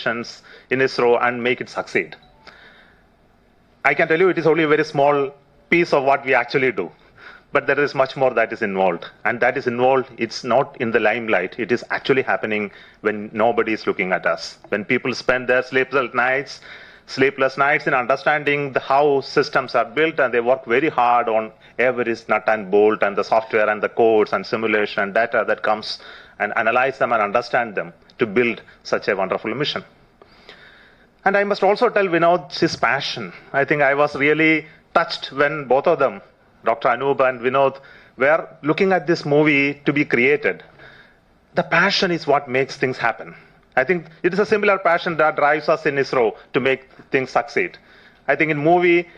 missions in ISRO and make it succeed. I can tell you it is only a very small piece of what we actually do. But there is much more that is involved. And that is involved, it's not in the limelight. It is actually happening when nobody is looking at us. When people spend their sleepless nights in understanding how systems are built, and they work very hard on every nut and bolt and the software and the codes and simulation and data that comes, and analyze them and understand them to build such a wonderful mission. And I must also tell Vinod his passion. I think I was really touched when both of them, Dr. Anup and Vinod, were looking at this movie to be created. The passion is what makes things happen. I think it is a similar passion that drives us in ISRO to make things succeed. I think in movie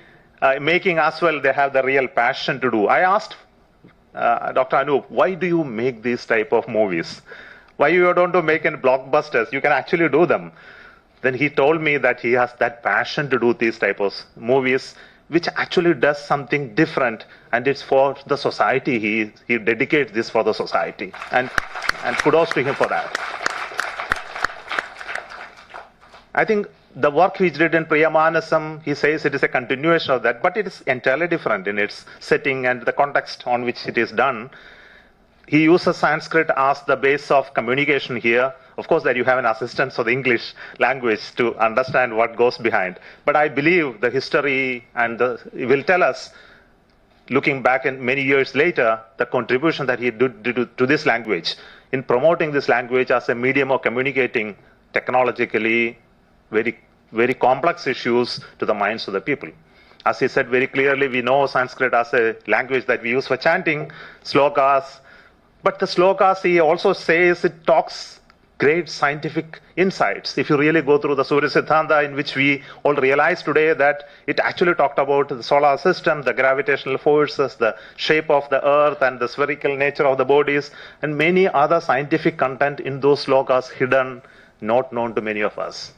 making as well, they have the real passion to do. I asked Dr. Anup, why do you make these type of movies? Why you don't make any blockbusters? You can actually do them. Then he told me that he has that passion to do these type of movies, which actually does something different, and it's for the society. He dedicates this for the society, and kudos to him for that. I think the work he did in Priyamanasam, he says it is a continuation of that, but it is entirely different in its setting and the context on which it is done. He uses Sanskrit as the base of communication here. Of course, that you have an assistance for the English language to understand what goes behind. But I believe the history and it will tell us, looking back in many years later, the contribution that he did to this language in promoting this language as a medium of communicating technologically very, very complex issues to the minds of the people. As he said very clearly, we know Sanskrit as a language that we use for chanting, slokas. But the slokas, he also says, it talks great scientific insights. If you really go through the Surya Siddhanta, in which we all realize today that it actually talked about the solar system, the gravitational forces, the shape of the earth, and the spherical nature of the bodies, and many other scientific content in those slokas hidden, not known to many of us.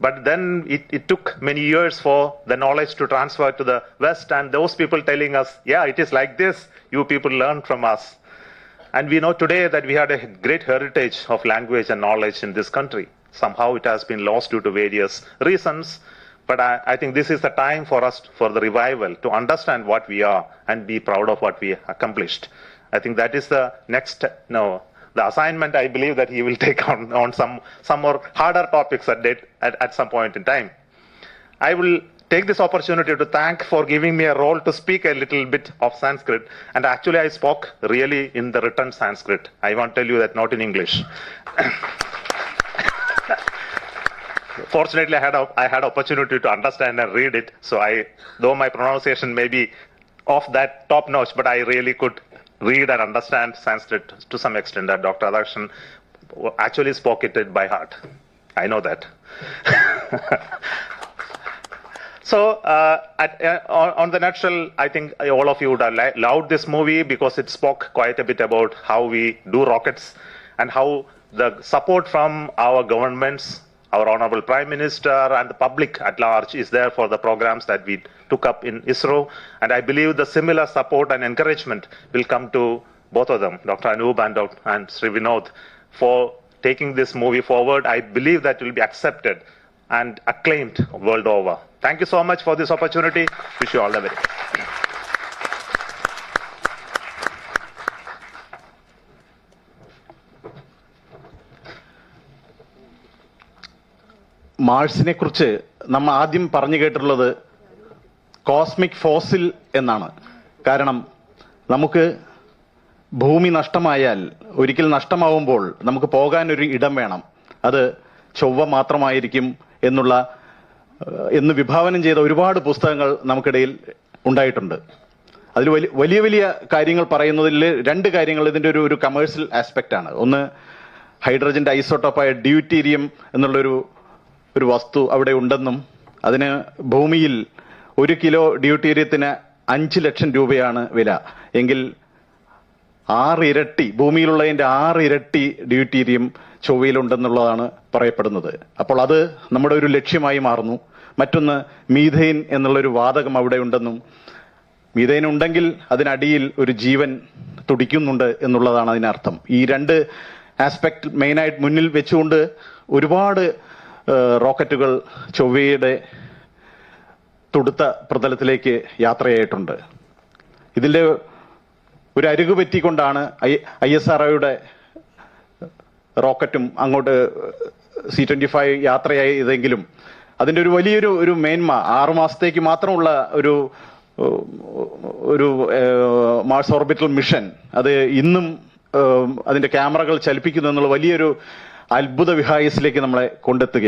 But then it took many years for the knowledge to transfer to the West, and those people telling us, yeah, it is like this, you people learn from us. And we know today that we had a great heritage of language and knowledge in this country. Somehow it has been lost due to various reasons. But I think this is the time for us, for the revival, to understand what we are and be proud of what we accomplished. I think that is the next, the assignment I believe that he will take on some more harder topics at some point in time. I will take this opportunity to thank for giving me a role to speak a little bit of Sanskrit. And actually I spoke really in the written Sanskrit. I want to tell you that, not in English. Fortunately, I had opportunity to understand and read it. So though my pronunciation may be off that top notch, but I really could read and understand Sanskrit to some extent. That Dr. Adakshan actually spoke it by heart. I know that. So, on the nutshell, I think all of you would have loved this movie because it spoke quite a bit about how we do rockets and how the support from our governments, our Honorable Prime Minister, and the public at large is there for the programs that we took up in ISRO. And I believe the similar support and encouragement will come to both of them, Dr. Anup and Sri Vinod, for taking this movie forward. I believe that will be accepted and acclaimed world over. Thank you so much for this opportunity. Wish you all the very best. മാർസിനെ കുറിച്ച് നമ്മൾ ആദ്യം പറഞ്ഞു കേട്ടിട്ടുള്ളത് cosmic fossil എന്നാണ്. കാരണം നമുക്ക് ഭൂമി നഷ്ടമായാൽ, ഒരിക്കൽ നഷ്ടമാവുമ്പോൾ നമുക്ക് പോകാനൊരു ഇടം വേണം. അത് ചൊവ്വ മാത്രമായിരിക്കും എന്ന് വിഭാവനം ചെയ്ത ഒരുപാട് പുസ്തകങ്ങൾ നമുക്കിടയിൽ ഉണ്ടായിട്ടുണ്ട്. അതിൽ വലിയ വലിയ കാര്യങ്ങൾ പറയുന്നതിൽ രണ്ട് കാര്യങ്ങൾ ഇതിന്റെ ഒരു കമേഴ്സ്യൽ ആസ്പെക്റ്റ് ആണ്. ഒന്ന്, ഹൈഡ്രജന്റെ ഐസോട്ടോപ്പായ ഡ്യൂറ്റീരിയം എന്നുള്ളൊരു വസ്തു അവിടെ ഉണ്ടെന്നും അതിന് ഭൂമിയിൽ 1 കിലോ ഡ്യൂട്ടീരിയത്തിന് 5 ലക്ഷം രൂപയാണ് വില എങ്കിൽ 6 ഇരട്ടി, ഭൂമിയിലുള്ളതിന്റെ 6 ഇരട്ടി ഡ്യൂട്ടീരിയം ചൊവ്വയിലുണ്ടെന്നുള്ളതാണ് പറയപ്പെടുന്നത്. അപ്പോൾ അത് നമ്മുടെ ഒരു ലക്ഷ്യമായി മാറുന്നു. മറ്റൊന്ന്, മീഥെയിൻ എന്നുള്ളൊരു വാതകം അവിടെ ഉണ്ടെന്നും മീഥെയിൻ ഉണ്ടെങ്കിൽ അതിനടിയിൽ ഒരു ജീവൻ തുടിക്കുന്നുണ്ട് എന്നുള്ളതാണ് അതിനർത്ഥം. ഈ രണ്ട് ആസ്പെക്ട് മെയിനായിട്ട് മുന്നിൽ വെച്ചുകൊണ്ട് ഒരുപാട് റോക്കറ്റുകൾ ചൊവ്വയുടെ തുടുത്ത പ്രതലത്തിലേക്ക് യാത്രയായിട്ടുണ്ട്. ഇതിന്റെ ഒരു അരികു പറ്റിക്കൊണ്ടാണ് ISROയുടെ റോക്കറ്റും അങ്ങോട്ട് C-25 യാത്രയായതെങ്കിലും അതിന്റെ ഒരു വലിയൊരു മേന്മ 6 മാസത്തേക്ക് മാത്രമുള്ള ഒരു മാർസ് ഓർബിറ്റൽ മിഷൻ അത് ഇന്നും അതിന്റെ ക്യാമറകൾ ചലിപ്പിക്കുന്നു എന്നുള്ള വലിയൊരു അത്ഭുത വിഹായസിലേക്ക് നമ്മളെ കൊണ്ടെത്തുകയാണ്.